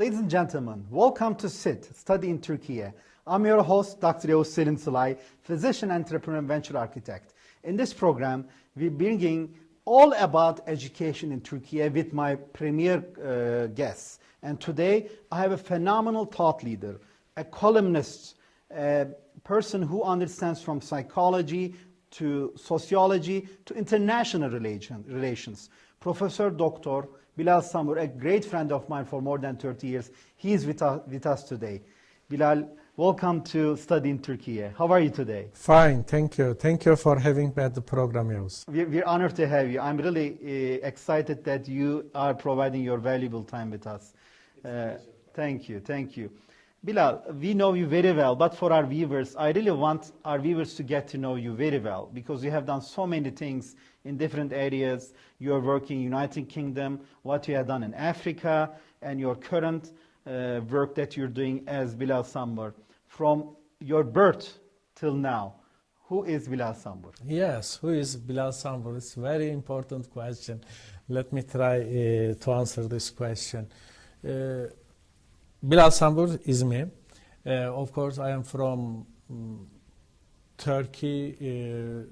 Ladies and gentlemen, welcome to SIT, Study in Turkiye. I'm your host, Dr. Yavuz Selim Sılay, physician, entrepreneur, and venture architect. In this program, we're bringing all about education in Turkey with my premier guests. And today, I have a phenomenal thought leader, a columnist, a person who understands from psychology to sociology to international relations. Professor Dr. Bilal Samur, a great friend of mine for more than 30 years. He is with us today. Bilal, welcome to Study in Turkey. How are you today? Fine, thank you. Thank you for having me at the program, Yavuz. We're honored to have you. I'm really excited that you are providing your valuable time with us. Thank you. Bilal, we know you very well, but for our viewers, I really want our viewers to get to know you very well because you have done so many things in different areas. You are working in United Kingdom, what you have done in Africa, and your current work that you're doing as Bilal Samur. From your birth till now, who is Bilal Samur? Yes, who is Bilal Samur? It's a very important question. Let me try to answer this question. Bilal Samur is me. Of course, I am from Turkey,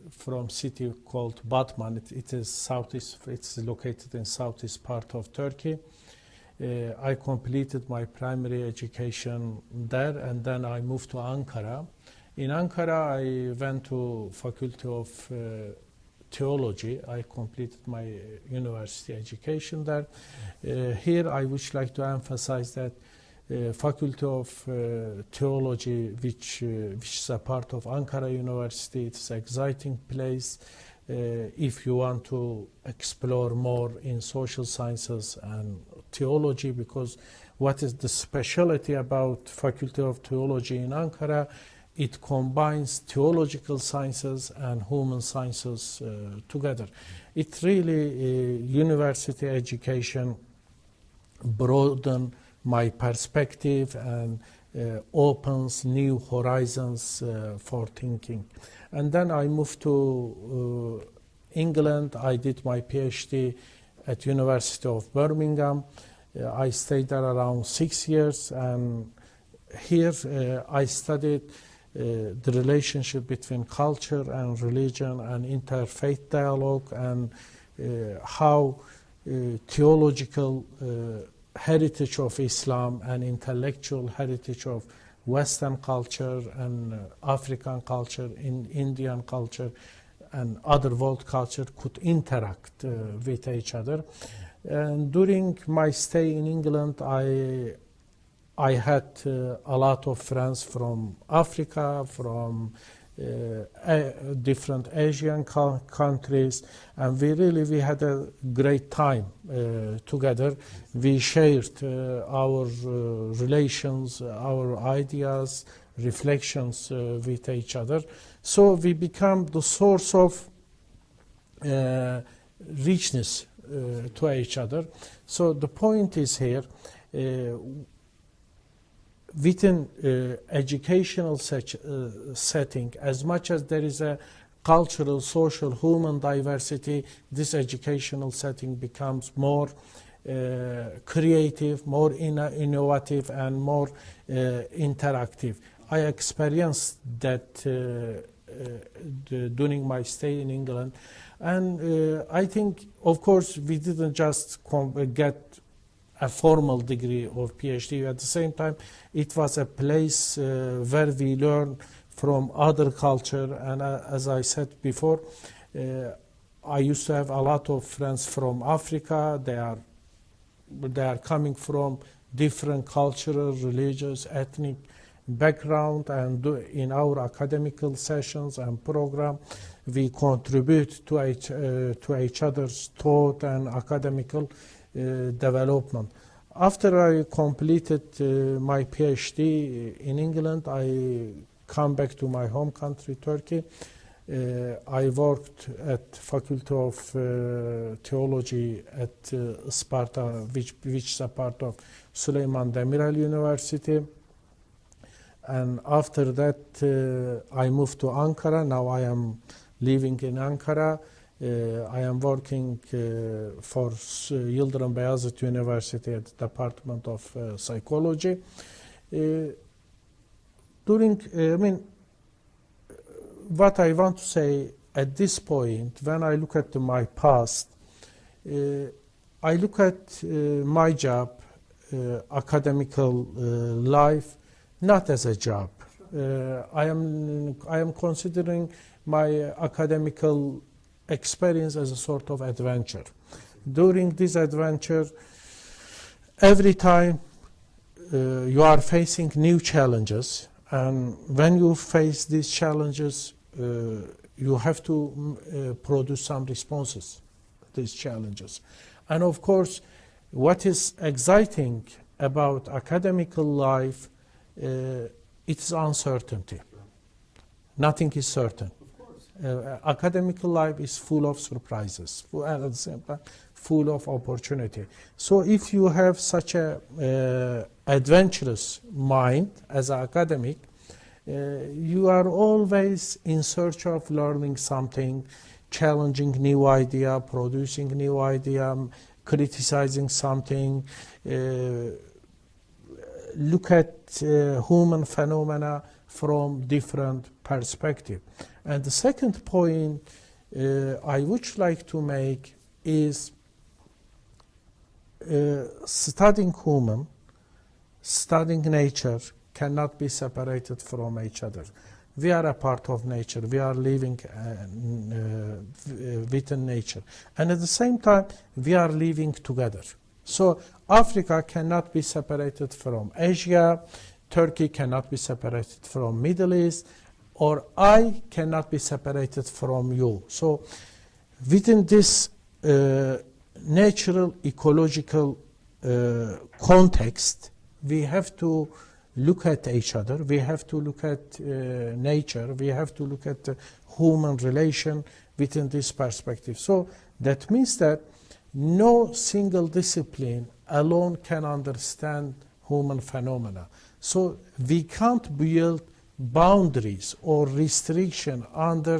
from city called Batman. It is southeast. It's located in southeast part of Turkey. I completed my primary education there, and then I moved to Ankara. In Ankara, I went to Faculty of Theology. I completed my university education there. Here, I would like to emphasize that Faculty of Theology, which is a part of Ankara University, it's an exciting place if you want to explore more in social sciences and theology, because what is the specialty about Faculty of Theology in Ankara? It combines theological sciences and human sciences together. It really, university education broaden my perspective and opens new horizons for thinking. And then I moved to England. I did my PhD at University of Birmingham. I stayed there around 6 years, and here I studied the relationship between culture and religion and interfaith dialogue, and how theological heritage of Islam and intellectual heritage of Western culture and African culture, in Indian culture and other world culture could interact with each other. And during my stay in England, I had a lot of friends from Africa, from different Asian countries, and we had a great time together. We shared our relations, our ideas, reflections with each other. So we become the source of richness to each other. So the point is here, within educational setting, as much as there is a cultural, social, human diversity, this educational setting becomes more creative, more innovative, and more interactive. I experienced that during my stay in England. And I think, of course, we didn't just get a formal degree of PhD. At the same time, it was a place where we learn from other culture. And as I said before, I used to have a lot of friends from Africa. They are coming from different cultural, religious, ethnic background, and in our academical sessions and program, we contribute to each other's thought and academical development. After I completed my PhD in England, I come back to my home country, Turkey. I worked at Faculty of Theology at Sparta, which is a part of Süleyman Demirel University. And after that, I moved to Ankara. Now I am living in Ankara. I am working for Yıldırım Beyazıt University at the Department of Psychology. What I want to say at this point, when I look at my past, I look at my job, academical life, not as a job. I am considering my academical experience as a sort of adventure. During this adventure, every time you are facing new challenges, and when you face these challenges, you have to produce some responses to these challenges. And of course, what is exciting about academical life, it's uncertainty. Nothing is certain. Academical life is full of surprises, and at the same time, full of opportunity. So if you have such a adventurous mind as an academic, you are always in search of learning something, challenging new idea, producing new idea, criticizing something, look at human phenomena from different perspective. And the second point I would like to make is studying human, studying nature cannot be separated from each other. We are a part of nature. We are living within nature. And at the same time, we are living together. So Africa cannot be separated from Asia, Turkey cannot be separated from Middle East, or I cannot be separated from you. So within this natural ecological context, we have to look at each other, we have to look at nature, we have to look at the human relation within this perspective. So that means that no single discipline alone can understand human phenomena. So we can't build boundaries or restriction under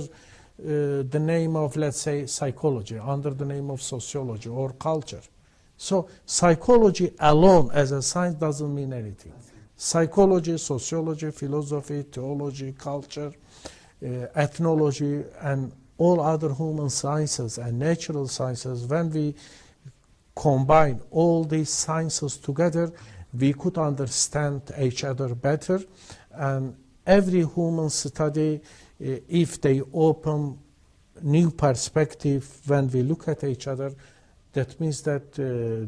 the name of, let's say, psychology, under the name of sociology or culture. So psychology alone as a science doesn't mean anything. Psychology, sociology, philosophy, theology, culture, ethnology, and all other human sciences and natural sciences, when we combine all these sciences together, we could understand each other better. And every human study, if they open new perspective when we look at each other, that means that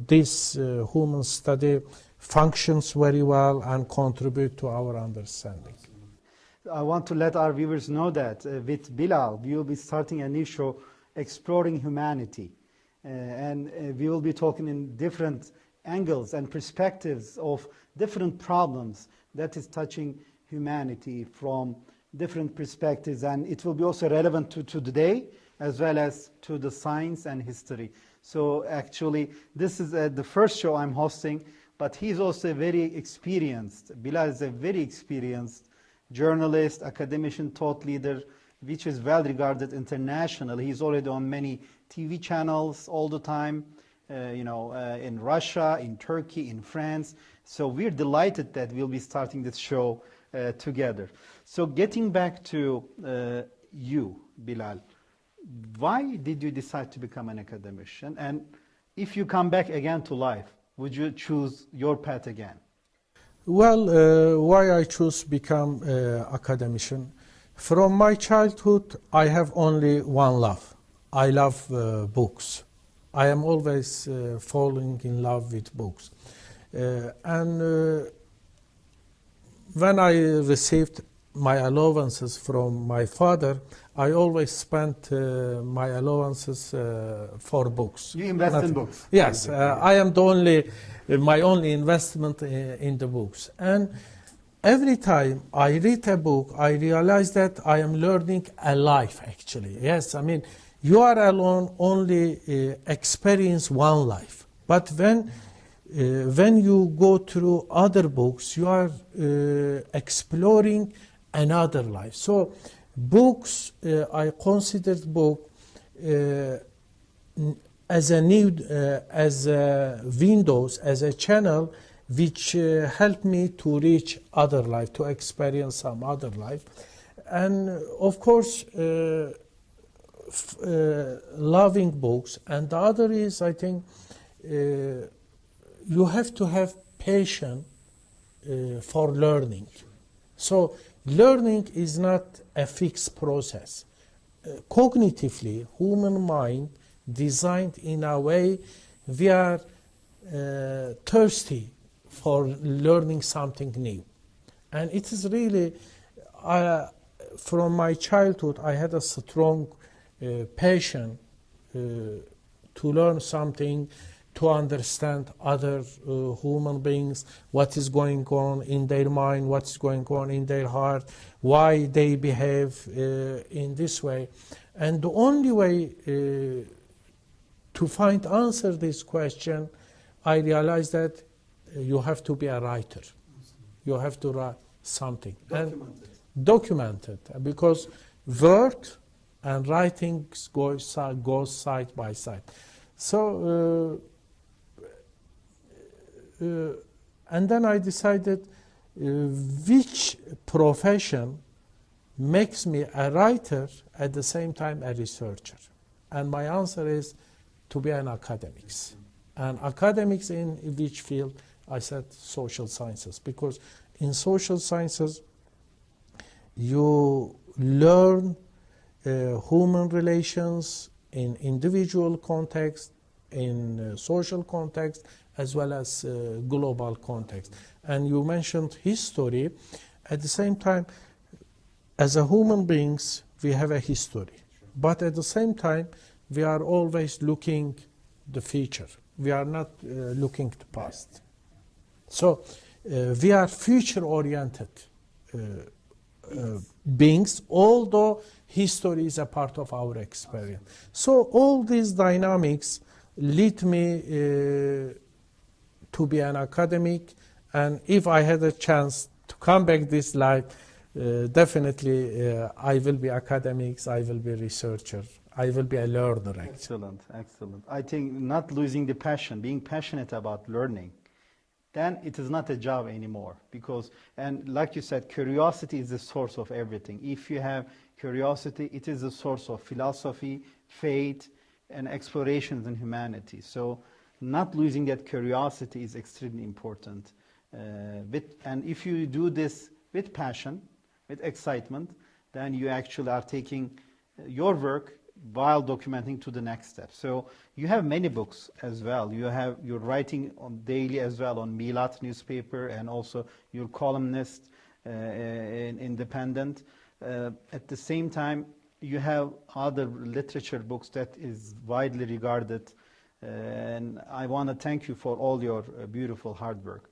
this human study functions very well and contribute to our understanding. I want to let our viewers know that with Bilal, we will be starting a new show, Exploring Humanity. And we will be talking in different angles and perspectives of different problems that is touching humanity from different perspectives. And it will be also relevant to today as well as to the science and history. So actually, this is the first show I'm hosting, but he's also very experienced. Bilal is a very experienced journalist, academician, thought leader, which is well regarded internationally. He's already on many TV channels all the time, in Russia, in Turkey, in France. So we're delighted that we'll be starting this show together. So getting back to you, Bilal, why did you decide to become an academician? And if you come back again to life, would you choose your path again? Well, why I choose become academician? From my childhood, I have only one love. I love books. I am always falling in love with books. And when I received my allowances from my father, I always spent my allowances for books. You invest in books? Yes, I am my only investment in the books. And every time I read a book, I realize that I am learning a life, actually. Yes, I mean, you are alone, only experience one life. But when you go through other books, you are exploring another life. So books, I considered book as a new, as a windows, as a channel, which help me to reach other life, to experience some other life. And of course, loving books. And the other is, I think, you have to have patience for learning. So learning is not a fixed process. Cognitively, human mind designed in a way we are thirsty for learning something new. And it is really, from my childhood, I had a strong passion to learn something, to understand other human beings, what is going on in their mind, what is going on in their heart, why they behave in this way. And the only way to find answer this question, I realized that you have to be a writer. You have to write something. Document it. Because word and writing goes side by side. So, and then I decided which profession makes me a writer at the same time a researcher. And my answer is to be an academics. And academics in which field? I said social sciences, because in social sciences you learn human relations in individual context, in social context, as well as global context. And you mentioned history. At the same time, as a human beings, we have a history. But at the same time, we are always looking the future. We are not looking to past. So we are future-oriented beings, although history is a part of our experience. So all these dynamics lead me to be an academic, and if I had a chance to come back this life, definitely I will be academics, I will be researcher, I will be a learner. Actually. Excellent, excellent. I think not losing the passion, being passionate about learning, then it is not a job anymore. Because, and like you said, curiosity is the source of everything. If you have curiosity, it is the source of philosophy, faith, and explorations in humanity. So not losing that curiosity is extremely important. And if you do this with passion, with excitement, then you actually are taking your work while documenting to the next step. So you have many books as well. You're writing on daily as well on Milat newspaper, and also you're columnist in Independent. At the same time, you have other literature books that is widely regarded, and I want to thank you for all your beautiful hard work.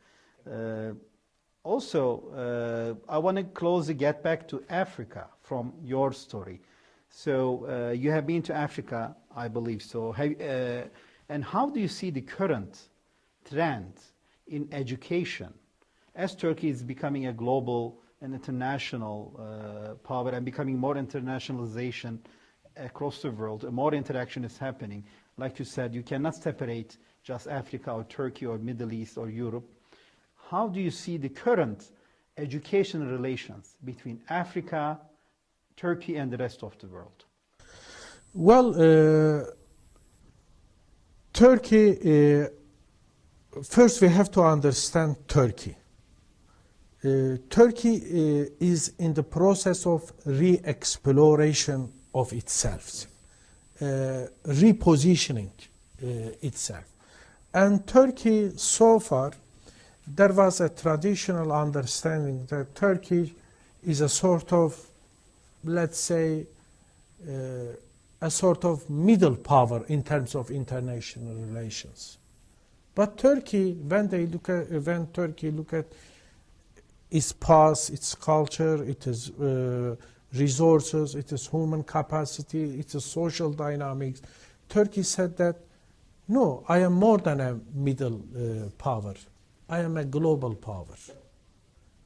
Also, I want to closely get back to Africa from your story. So you have been to Africa, I believe so. And how do you see the current trend in education as Turkey is becoming a global and international power and becoming more internationalization across the world? More interaction is happening. Like you said, you cannot separate just Africa or Turkey or Middle East or Europe. How do you see the current education relations between Africa, Turkey, and the rest of the world? Well, Turkey, first we have to understand Turkey. Turkey is in the process of re-exploration of itself, repositioning itself. And Turkey, so far, there was a traditional understanding that Turkey is a sort of, let's say, a sort of middle power in terms of international relations. But Turkey, when Turkey look at its past, its culture, its resources, its human capacity, its social dynamics, Turkey said that, no, I am more than a middle power. I am a global power.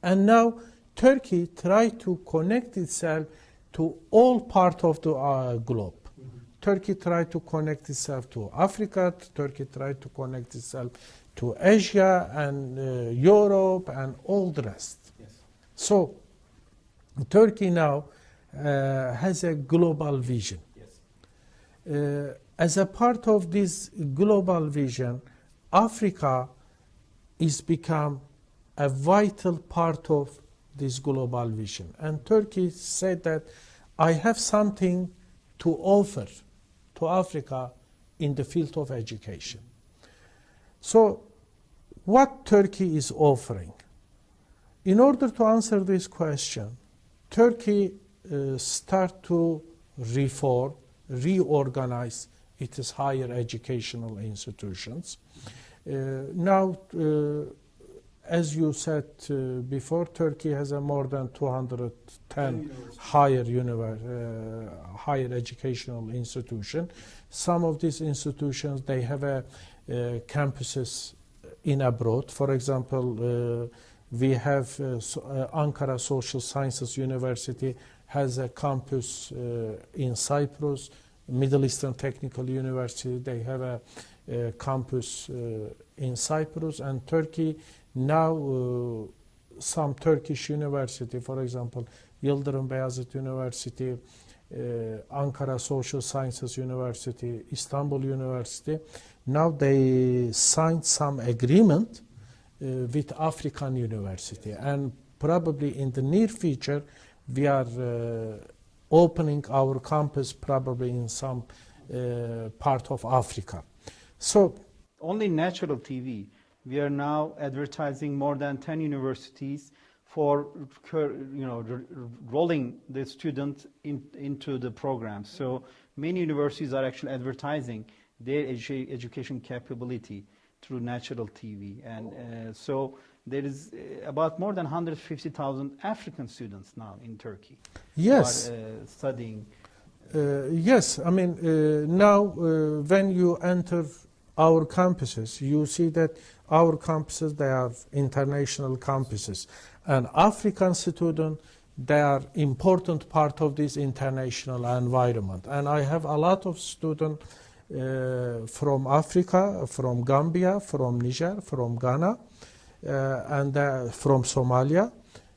And now Turkey tried to connect itself to all parts of the globe, Turkey tried to connect itself to Africa, Turkey tried to connect itself to Asia and Europe and all the rest. Yes. So Turkey now has a global vision. Yes. As a part of this global vision, Africa is become a vital part of this global vision. And Turkey said that I have something to offer to Africa in the field of education. So what Turkey is offering? In order to answer this question, Turkey start to reform, reorganize its higher educational institutions. Now, as you said before, Turkey has a more than 210 higher educational institutions. Some of these institutions, they have campuses in abroad. For example, we have Ankara Social Sciences University has a campus in Cyprus. Middle Eastern Technical University, they have a campus in Cyprus, and Turkey now some Turkish university, for example, Yıldırım Beyazıt University, Ankara Social Sciences University, Istanbul University, now they signed some agreement with African university, and probably in the near future we are opening our campus probably in some part of Africa. So only national TV, we are now advertising more than 10 universities for rolling the students into the program. So many universities are actually advertising their education capability through national TV. And so there is about more than 150,000 African students now in Turkey. Yes. Who are studying. Yes, I mean, now when you enter our campuses, you see that our campuses, they are international campuses. And African students, they are important part of this international environment. And I have a lot of students from Africa, from Gambia, from Niger, from Ghana, and from Somalia,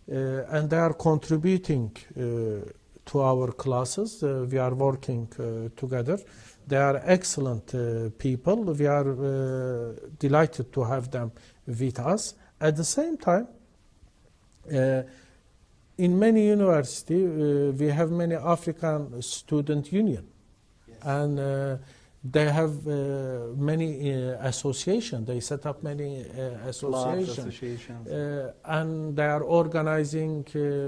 and they are contributing to our classes. We are working together. They are excellent people. We are delighted to have them with us. At the same time, in many universities, we have many African student union, yes. And they have many associations. They set up many associations, and they are organizing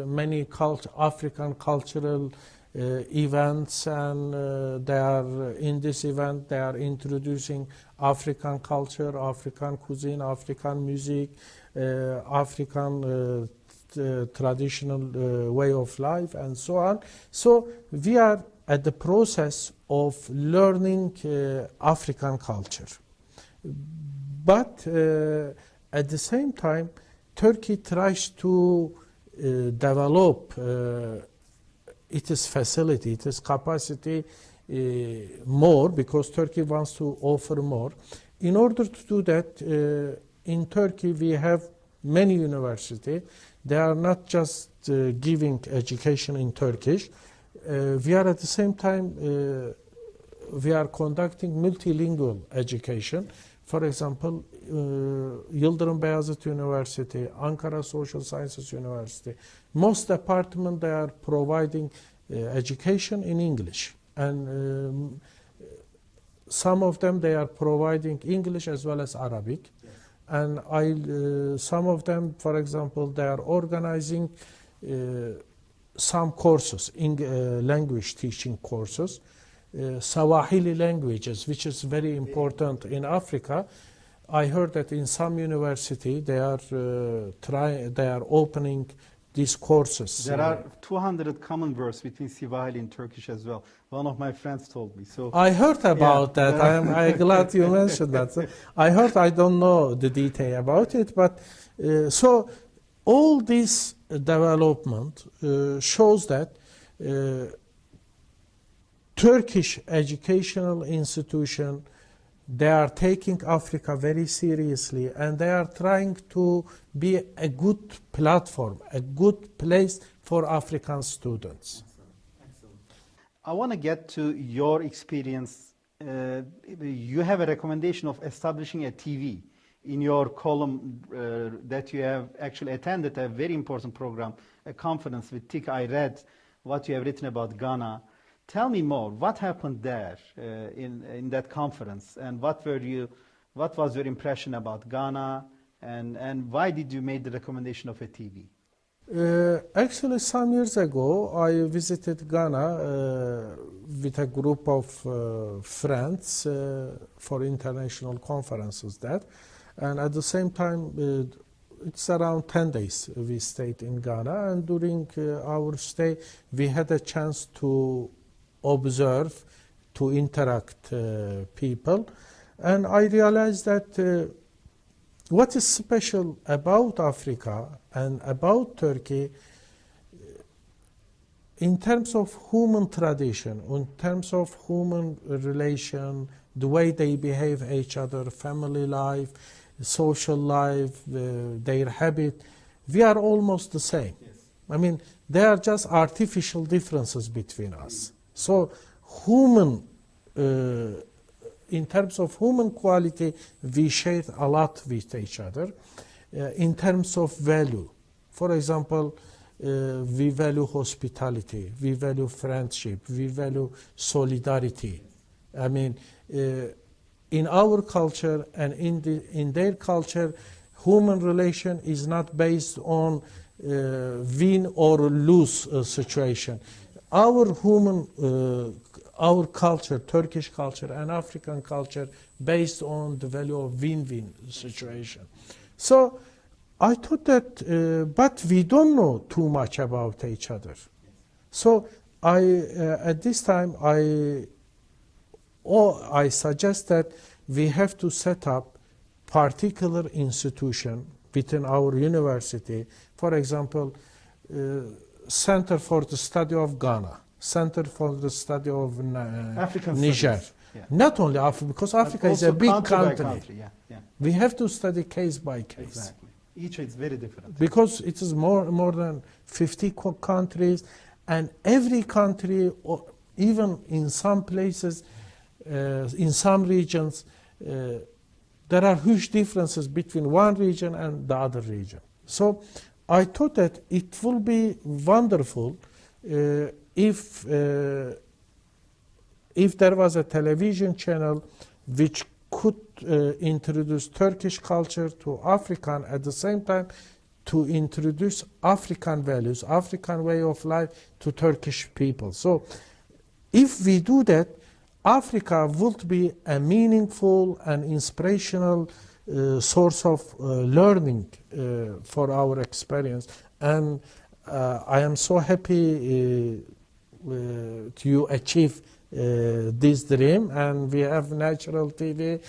many African cultural events, and they are in this event. They are introducing African culture, African cuisine, African music, African traditional way of life, and so on. So we are at the process of learning African culture. But at the same time, Turkey tries to develop its facility, its capacity more, because Turkey wants to offer more. In order to do that, in Turkey we have many universities. They are not just giving education in Turkish. We are at the same time, we are conducting multilingual education. For example, Yıldırım Beyazıt University, Ankara Social Sciences University, most departments, they are providing education in English. And some of them, they are providing English as well as Arabic. Yes. And some of them, for example, they are organizing some courses, language teaching courses, Swahili languages, which is very important in Africa. I heard that in some university they are opening these courses. There are 200 common words between Swahili and Turkish as well. One of my friends told me. So I heard about that. I'm glad you mentioned that. So I heard. I don't know the detail about it, but so all this development shows that Turkish educational institution, they are taking Africa very seriously, and they are trying to be a good platform, a good place for African students. Excellent. I want to get to your experience. You have a recommendation of establishing a TV in your column that you have actually attended a very important program, a conference with TIC. I read what you have written about Ghana. Tell me more. What happened there in that conference, and what was your impression about Ghana, and why did you make the recommendation of a TV? Actually, some years ago, I visited Ghana with a group of friends for international conferences there, and at the same time, it's around 10 days we stayed in Ghana, and during our stay, we had a chance to observe, to interact people, and I realized that what is special about Africa and about Turkey in terms of human tradition, in terms of human relation, the way they behave each other, family life, social life, their habit, we are almost the same. Yes. I mean, there are just artificial differences between us. So human, in terms of human quality, we share a lot with each other. In terms of value, for example, we value hospitality, we value friendship, we value solidarity. I mean, in our culture and in their culture, human relation is not based on win or lose situation. Our culture, Turkish culture and African culture, based on the value of win-win situation. So I thought that, but we don't know too much about each other. So at this time, I suggest that we have to set up particular institution within our university. For example, Center for the Study of Ghana, Center for the Study of Niger. Yeah. Not only Africa, because Africa is a big country. Yeah, yeah. We have to study case by case. Exactly. Each is very different. Because it is more than 50 countries, and every country, or even in some places, in some regions, there are huge differences between one region and the other region. So I thought that it will be wonderful if there was a television channel which could introduce Turkish culture to African, at the same time to introduce African values, African way of life to Turkish people. So if we do that, Africa would be a meaningful and inspirational source of learning for our experience. And I am so happy to achieve this dream, and we have Natural TV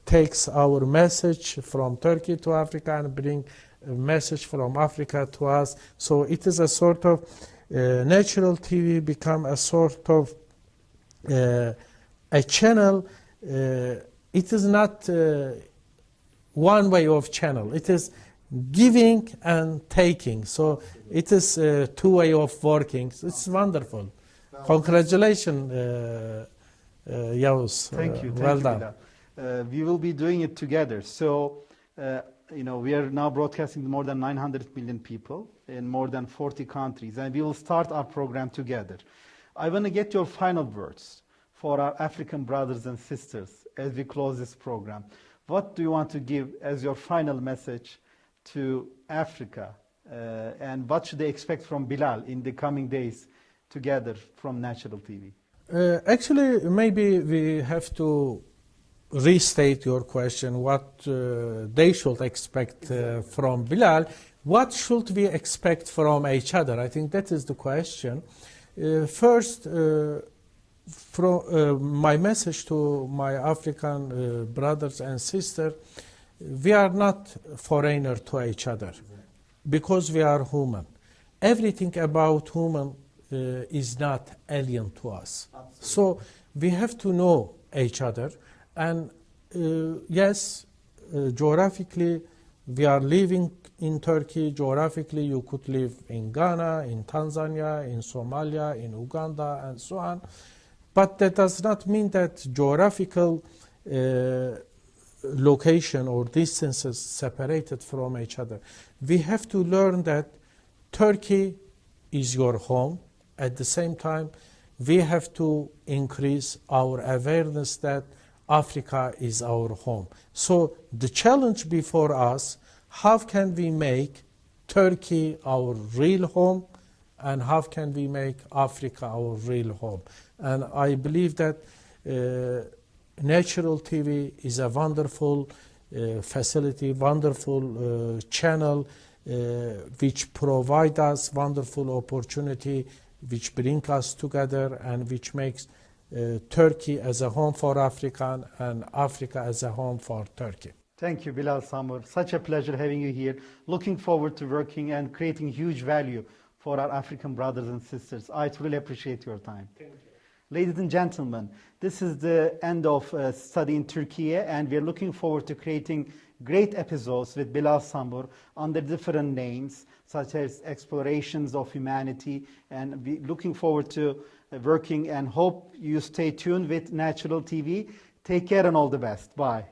takes our message from Turkey to Africa and bring a message from Africa to us. So it is a sort of Natural TV become a sort of a channel. It is not one way of channel. It is giving and taking. So it is a two way of working. It's wonderful. Congratulations, Yavuz. Thank you. Well done. We will be doing it together. So, we are now broadcasting to more than 900 million people in more than 40 countries, and we will start our program together. I want to get your final words for our African brothers and sisters as we close this program. What do you want to give as your final message to Africa, and what should they expect from Bilal in the coming days together from Natural TV? Actually, maybe we have to restate your question, what they should expect from Bilal. What should we expect from each other? I think that is the question. First, my message to my African brothers and sisters, we are not foreigner to each other because we are human. Everything about human is not alien to us. So we have to know each other. And yes, geographically, we are living in Turkey. Geographically, you could live in Ghana, in Tanzania, in Somalia, in Uganda, and so on. But that does not mean that geographical location or distances separated from each other. We have to learn that Turkey is your home. At the same time, we have to increase our awareness that Africa is our home. So the challenge before us, how can we make Turkey our real home, and how can we make Africa our real home? And I believe that natural TV is a wonderful facility, wonderful channel, which provide us wonderful opportunity, which bring us together, and which makes Turkey as a home for Africa and Africa as a home for Turkey. Thank you, Bilal Samur. Such a pleasure having you here. Looking forward to working and creating huge value for our African brothers and sisters. I truly appreciate your time. Thank you. Ladies and gentlemen, this is the end of Study in Turkiye, and we are looking forward to creating great episodes with Bilal Samur under different names, such as Explorations of Humanity, and we looking forward to working and hope you stay tuned with Natural TV. Take care and all the best. Bye.